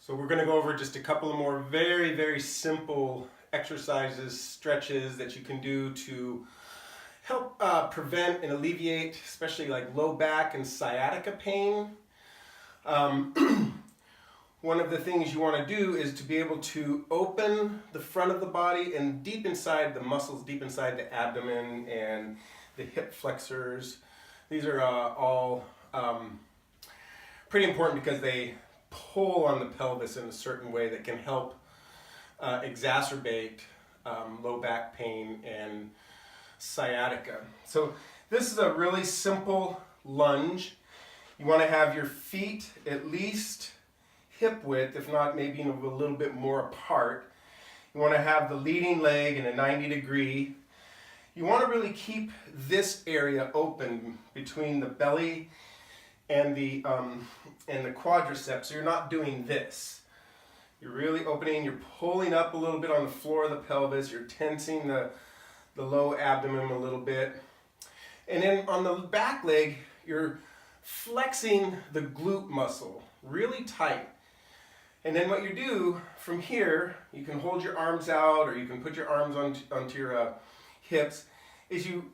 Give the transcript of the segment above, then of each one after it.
So we're going to go over just a couple of more very, very simple exercises, stretches that you can do to help prevent and alleviate, especially like low back and sciatica pain. One of the things you want to do is to be able to open the front of the body and deep inside the muscles, deep inside the abdomen and the hip flexors. These are all pretty important because they pull on the pelvis in a certain way that can help exacerbate low back pain and sciatica. So this is a really simple lunge. You want to have your feet at least hip width, if not maybe a little bit more apart. You want to have the leading leg in a 90-degree. You want to really keep this area open between the belly and the quadriceps, so you're not doing this. You're really opening, you're pulling up a little bit on the floor of the pelvis, you're tensing the low abdomen a little bit. And then on the back leg, you're flexing the glute muscle really tight. And then what you do from here, you can hold your arms out or you can put your arms onto your hips, is you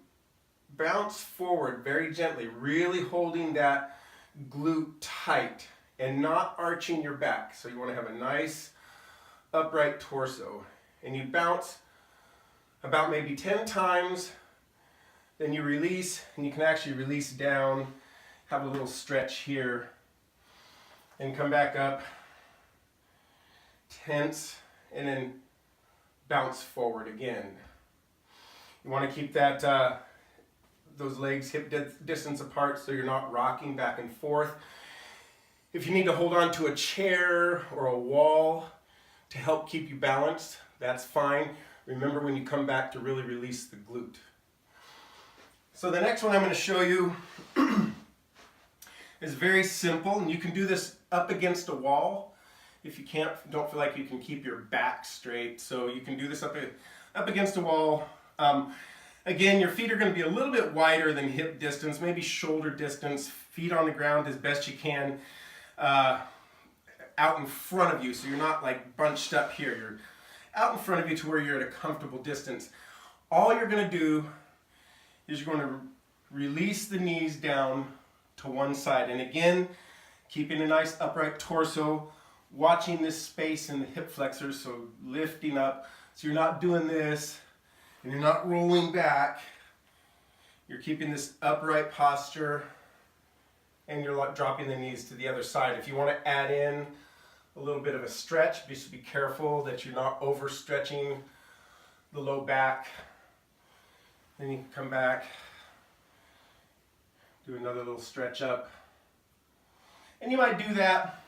bounce forward very gently, really holding that glute tight and not arching your back. So you want to have a nice upright torso. And you bounce about maybe 10 times, then you release, and you can actually release down, have a little stretch here, and come back up, tense, and then bounce forward again. You want to keep that those legs hip distance apart so you're not rocking back and forth. If you need to hold on to a chair or a wall to help keep you balanced, that's fine. Remember when you come back to really release the glute. So the next one I'm going to show you is very simple, and you can do this up against a wall if you don't feel like you can keep your back straight. So you can do this up against a wall. Again, your feet are going to be a little bit wider than hip distance, maybe shoulder distance, feet on the ground as best you can, out in front of you, so you're not like bunched up here. You're out in front of you to where you're at a comfortable distance. All you're going to do is you're going to release the knees down to one side. And again, keeping a nice upright torso, watching this space in the hip flexors, so lifting up. So you're not doing this, and you're not rolling back. You're keeping this upright posture, and you're dropping the knees to the other side. If you want to add in a little bit of a stretch, just be careful that you're not overstretching the low back. Then you can come back, do another little stretch up. And you might do that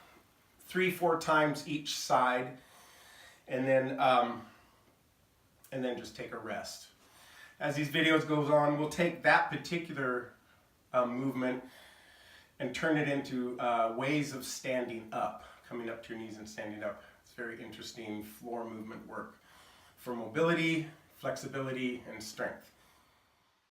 3-4 times each side, and then just take a rest. As these videos goes on, we'll take that particular movement and turn it into ways of standing up, coming up to your knees and standing up. It's very interesting floor movement work for mobility, flexibility, and strength.